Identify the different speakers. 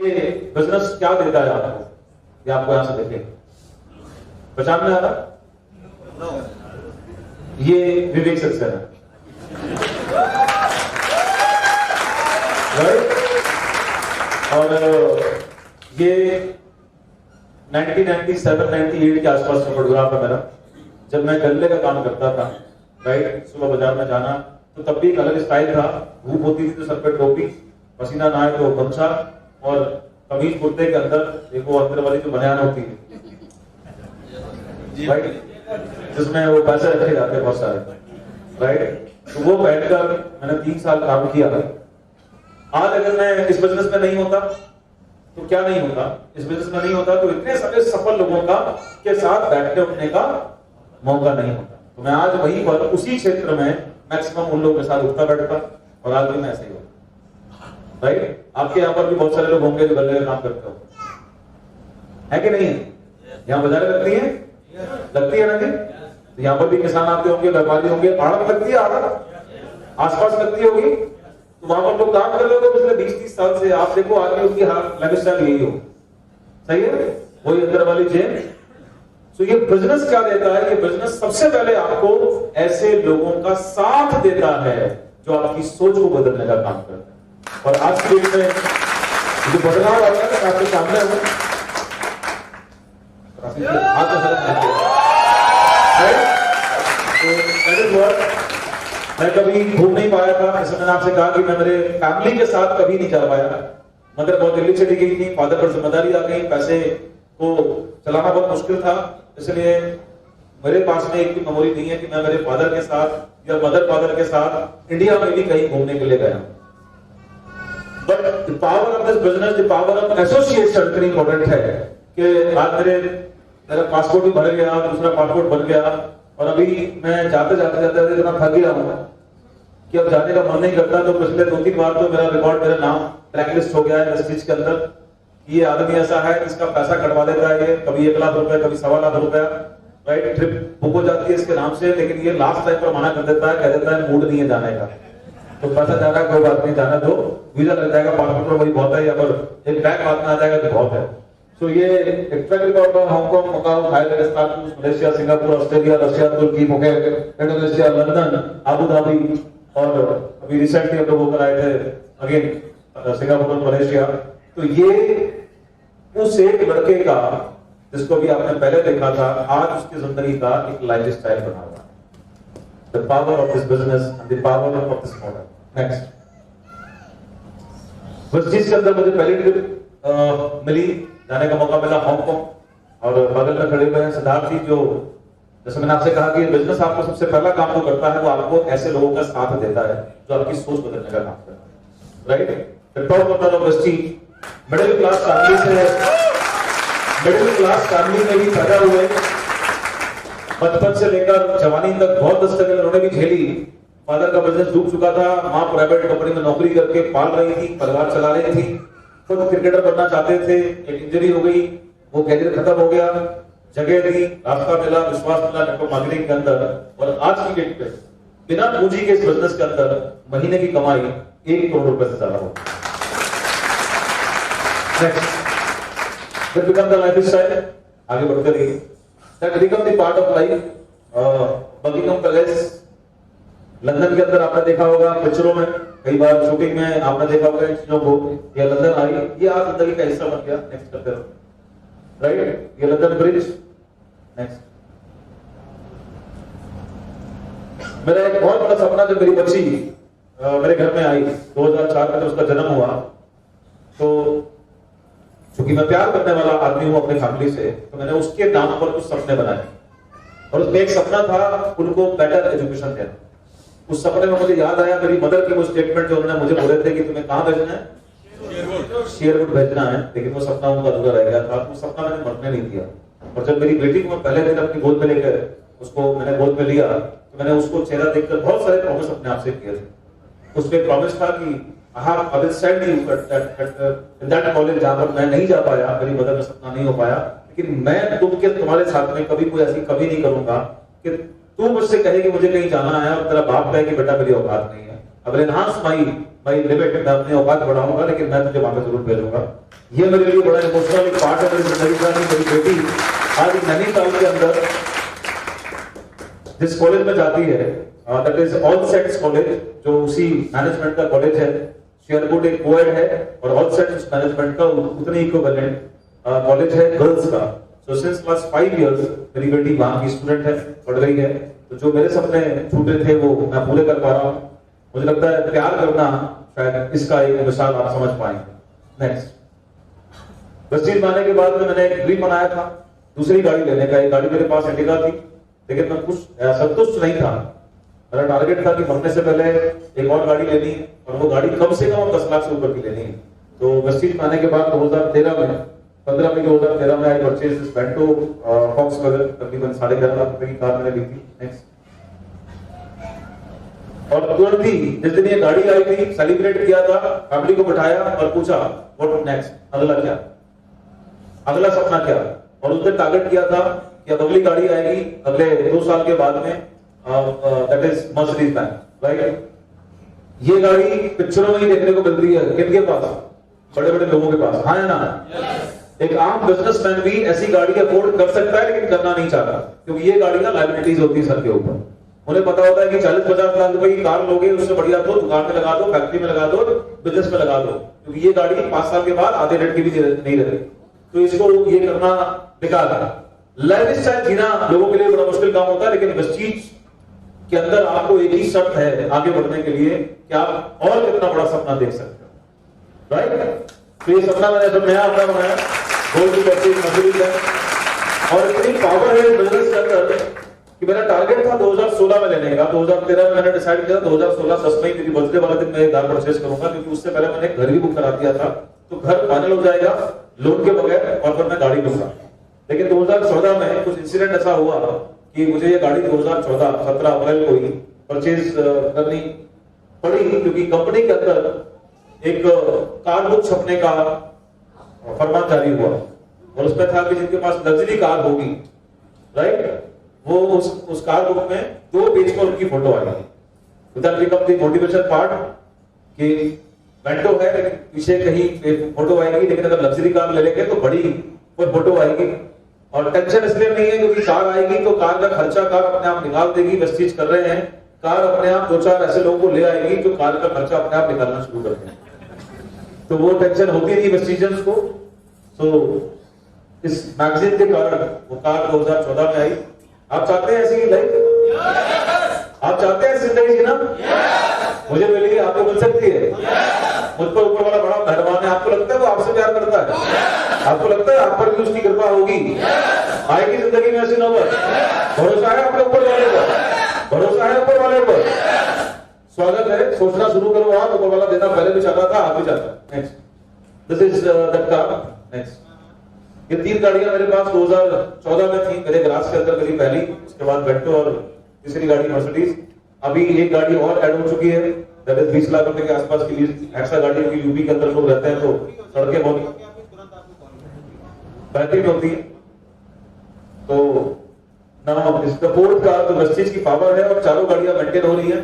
Speaker 1: ये बिजनेस क्या देता है आपको, ये आपको यहां से देखेंगे, पहचान में आ रहा? ये विवेक सक्सेना है, राइट? और ये 1997-98 के आसपास का फोटोग्राफ है मेरा, जब मैं गल्ले का काम करता था, राइट? सुबह बाजार में जाना, तो तब भी एक अलग स्टाइल था, धूप होती थी तो सर पे टोपी, पसीना ना आए तो गमछा, और कमीज कुर्ते के अंदर एक वो अंदर वाली जो बनियान होती है, राइट, जिसमें वो पैसे रखे जाते हैं बहुत सारे, राइट? तो वो पहनकर मैंने 3 साल काम किया। आज अगर मैं इस बिजनेस में नहीं होता तो क्या नहीं होता, इस बिजनेस में नहीं होता तो इतने सारे सफल लोगों का के साथ बैठने उठने का मौका नहीं होता। तो मैं आज वहीं पर उसी क्षेत्र में मैक्सिमम उन लोगों के साथ उठता बैठता, और आज भी मैं ऐसे ही होता, राइट? आपके यहाँ पर भी बहुत सारे लोग होंगे जो गले का काम करते हो, है कि नहीं? यहाँ बाजार लगती है, लगती है ना जी? तो यहाँ पर भी किसान आते होंगे, व्यापारी होंगे, आड़त लगती है, आड़त आसपास लगती होगी, तो वहां पर लोग काम कर रहे हो पिछले 20-30 साल से, आप देखो आगे उनकी लाइफ स्टाइल यही हो, सही है? वही अंदर वाली चेन। तो ये बिजनेस क्या देता है? ये बिजनेस सबसे पहले आपको ऐसे लोगों का साथ देता है जो आपकी सोच को बदलने का काम करता है। और आज की डेट में जो बदलाव आता है आपके सामने मैं कभी घूम नहीं पाया था, जैसे मैंने आपसे कहा कि मैं मेरे फैमिली के साथ कभी नहीं जा पाया। मदर बहुत दिल्ली चली गई थी, फादर पर जिम्मेदारी आ गई, पैसे को चलाना बहुत मुश्किल था, इसलिए मेरे पास में एक भी मेमोरी नहीं है कि मैं मेरे फादर के साथ या मदर फादर के साथ इंडिया में भी कहीं घूमने के लिए गया। But the power of this business, the power of association इतनी इंपॉर्टेंट है कि आज मेरा पासपोर्ट भी बन गया, दूसरा पासपोर्ट बन गया, और अभी मैं जाते इतना थक गया हूं कि अब जाने का मन नहीं करता। तो पिछले 2-3 बार तो मेरा रिकॉर्ड, मेरा नाम ब्लैकलिस्ट हो गया है इंडस्ट्रीज के अंदर। ये आदमी ऐसा है जिसका पैसा कटवा देता है, ये कभी 1 लाख रुपए, कभी 1.25 लाख रुपया, राइट? ट्रिप बुक हो जाती है इसके नाम से, लेकिन ये लास्ट टाइम पर मना कर देता है, कह देता है मूड नहीं है जाने का। तो पैसा जा रहा है, कोई बात नहीं, जाना दो, वीजा लग जाएगा, पासपोर्ट पर वही बहुत है, या फिर एक बैग हाथ में आ जाएगा तो बहुत है। तो ये ट्रैक रिकॉर्ड में Hong Kong, Macau, Thailand, Malaysia, Singapore, Australia, Russia, तुर्की, इंडोनेशिया, लंदन, आबू धाबी, और अभी रिसेंटली हम लोग होकर आए थे अगेन सिंगापुर, मलेशिया। तो ये उस एक लड़के का जिसको भी आपने पहले देखा था, आज उसकी जिंदगी का एक लाइफ स्टाइल बना हुआ है। The power of this business and the power of this model. Next, बस चीज के अंदर मुझे पहली ट्रिप मिली, जाने का मौका मिला हांगकांग, और बगल में खड़े हुए हैं सिद्धार्थ जी, जो जैसे मैंने आपसे कहा कि बिजनेस आपको सबसे पहला काम जो करता है वो आपको ऐसे लोगों का साथ देता है जो आपकी सोच बदलने का काम करता है, right? The top of the list, middle class family से, मिडिल क्लास फैमिली में भी पैदा हुए, बचपन से लेकर जवानी तक बहुत स्ट्रगल उन्होंने भी झेली। फादर का बिजनेस डूब चुका था, माँ प्राइवेट कंपनी में नौकरी करके पाल रही थी, परिवार चला रही थी, खुद क्रिकेटर बनना चाहते थे, एक इंजरी हो गई, वो कैरियर खत्म हो गया, जगह दी, रास्ता मिला, विश्वास मिला नेटवर्क मार्केटिंग के अंदर, और आज की डेट पे बिना पूंजी के इस बिजनेस के अंदर महीने की कमाई 1 करोड़ रुपए से ज्यादा हो। That become the lifestyle, आगे बढ़ते रहिए। That become the part of life. Buckingham palace London के अंदर आपने देखा होगा पिक्चरों में, कई बार शूटिंग में आपने देखा होगा इन चीजों को, ये लंदन आई, ये आज जिंदगी का हिस्सा बन गया। नेक्स्ट करते रहो, राइट? ये लंदन ब्रिज। नेक्स्ट, मेरा एक बहुत बड़ा सपना, जब मेरी बच्ची मेरे घर में आई 2004 में, तो उसका जन्म हुआ, तो क्योंकि मैं प्यार करने वाला आदमी हूं अपनी फैमिली से, तो मैंने उसके नाम पर कुछ सपने बनाए, और उसमें एक सपना था उनको बेटर एजुकेशन देना। उस सपने में मुझे याद आया मेरी मदर के वो स्टेटमेंट जो उन्होंने मुझे बोले थे कि तुम्हें कहां भेजना है, शेयरवुड भेजना है, लेकिन वो सपना उनका अधूरा रह गया था। वो सपना मैंने मरने नहीं दिया, और जब मेरी बेटी को मैं पहले दिन अपनी गोद में लेकर उसको मैंने गोद में लिया, तो मैंने उसको चेहरा देखकर बहुत सारे प्रॉमिस अपने आप से किए थे। उसमें प्रॉमिस था कि I will send you in that college जहां पर मैं नहीं जा पाया, मेरी मदर का सपना नहीं हो पाया, लेकिन मैं तुम्हारे साथ में कभी कोई ऐसी कभी नहीं करूंगा कि तू मुझसे कहे कि मुझे कहीं जाना है और तेरा बाप कहे कि बेटा मेरी औकात नहीं है। I will enhance my limit, मैं अपनी औकात बढ़ाऊंगा, लेकिन मैं तुझे वहां पे जरूर भेजूंगा। ये मेरे लिए बड़ा इमोशनल एक पार्ट है मेरी जिंदगी का। मेरी बेटी आज नैनीताल के अंदर जिस कॉलेज में जाती है, that is all sets college, जो उसी मैनेजमेंट का कॉलेज है। शेयरपुट एक कोएड है और ऑल सेट्स मैनेजमेंट का उतने इक्विवेलेंट कॉलेज है गर्ल्स का। सो सिंस क्लास 5 इयर्स मेरी बेटी वहां की स्टूडेंट है, पढ़ रही है। तो जो मेरे सपने छूटे थे वो मैं पूरे कर पा रहा हूँ। मुझे लगता है प्यार करना शायद इसका एक मिसाल आप समझ पाएंगे। नेक्स्ट, वेस्टीज आने के बाद में मैंने एक ड्रीम बनाया था दूसरी गाड़ी लेने का। एक गाड़ी मेरे पास इंडिका थी, लेकिन मैं कुछ संतुष्ट नहीं था। मेरा टारगेट था कि मरने से पहले एक और गाड़ी लेनी है, और वो गाड़ी कम से कम 10 लाख से ऊपर की लेनी है। तो वेस्टीज आने के बाद 2013 में 2013 में I purchase this Vento Volkswagen, तकरीबन 11.5 लाख रुपए की कार मैंने ली थी। नेक्स्ट, और तुरंत ही जिस दिन ये गाड़ी आई थी सेलिब्रेट किया था, फैमिली को बिठाया और पूछा व्हाट नेक्स्ट, अगला क्या, अगला सपना क्या। और उस दिन टारगेट किया था कि अब अगली गाड़ी आएगी अगले 2 साल के बाद में, that is Mercedes Benz, right. ये गाड़ी पिक्चरों में ही देखने को मिल रही है, किनके पास, बड़े बड़े लोगों के पास, हाँ है ना। एक आम बिजनेसमैन भी ऐसी गाड़ी अफोर्ड कर सकता है, लेकिन करना नहीं चाहता, क्योंकि ये गाड़ी ना लायबिलिटीज होती है सर के ऊपर। उन्हें पता होता है कि 40-50 लाख रुपए की कार लोगे, उससे बढ़िया तो दुकान में लगा दो, फैक्ट्री में लगा दो, बिजनेस में लगा दो, क्योंकि ये गाड़ी 5 साल के बाद आधे रेट की भी नहीं रहती। तो इसको ये करना बेकार है। लाइफ स्टाइल जीना लोगों के लिए बड़ा मुश्किल काम होता है, लेकिन वेस्टीज के अंदर आपको एक ही शर्त है आगे बढ़ने के लिए कि आप और कितना बड़ा सपना देख सकते हो, राइट। तो ये सपना मैंने जब नया अपना बनाया, गोल्ड की वेस्टीज मर्सिडीज है, और इतनी पावर है बिजनेस के अंदर कि मेरा टारगेट था 2016 में लेने का। 2013 में मैंने डिसाइड किया 2016 सस्ता ही, मेरी बर्थडे वाले दिन मैं कार परचेज करूंगा, क्योंकि उससे पहले मैंने घर भी बुक करा दिया था। तो घर फाइनल हो जाएगा लोन के बगैर, और फिर मैं गाड़ी लूंगा। लेकिन 2014 में कुछ इंसिडेंट ऐसा हुआ कि मुझे ये गाड़ी 2014 17 अप्रैल को ही परचेज करनी पड़ी, क्योंकि कंपनी के अंदर एक कार बुक छपने का फरमान जारी हुआ, और उसमें था कि जिनके पास लग्जरी कार होगी, राइट, वो उस कार बुक में 2 पेज पर उनकी फोटो आएगी। That become the motivation part कि वेंटो है लेकिन पीछे कहीं फोटो आएगी, लेकिन अगर लग्जरी कार ले लेंगे तो बड़ी कोई फोटो आएगी। और टेंशन इसलिए नहीं है क्योंकि कार आएगी तो कार का खर्चा कार अपने आप निकाल देगी। वेस्टीज कर रहे हैं, कार अपने आप 2-4 ऐसे लोगों को ले आएगी जो कार का खर्चा अपने आप निकालना शुरू कर देंगे। तो वो टेंशन होती नहीं वेस्टीजर्स को। तो इस मैगजीन के कारण वो कार 2014 में आई। आप चाहते हैं ऐसी लाइफ? आप चाहते हैं जिंदगी जीना? मुझे मिली, आपको मिल सकती है। मुझ पर ऊपर वाला बड़ा मेहरबान है। आपको लगता है वो आपसे प्यार करता है? आपको लगता है आप पर भी उसकी कृपा होगी? आएगी जिंदगी में ऐसी नौबत? भरोसा है आपके ऊपर वाले पर? भरोसा है ऊपर वाले पर? स्वागत है, सोचना शुरू करो। आप ऊपर वाला देना पहले भी चाहता था, आप भी चाहता। Next, this is that car. Next, ये 3 गाड़ियां मेरे पास 2014 में थी मेरे गैराज के अंदर, मेरी पहली, उसके बाद वेंटो और तीसरी गाड़ी मर्सिडीज। अभी एक गाड़ी और ऐड हो चुकी है, दैट इज 20 लाख रुपए के आसपास की एक्स्ट्रा गाड़ी की। यूपी के अंदर लोग रहते हैं तो सड़कें बहुत बेहतरीन होती है। तो नाउ इस द फोर्थ कार, तो वेस्टीज की पावर है और चारों गाड़ियां मेंटेन हो रही है।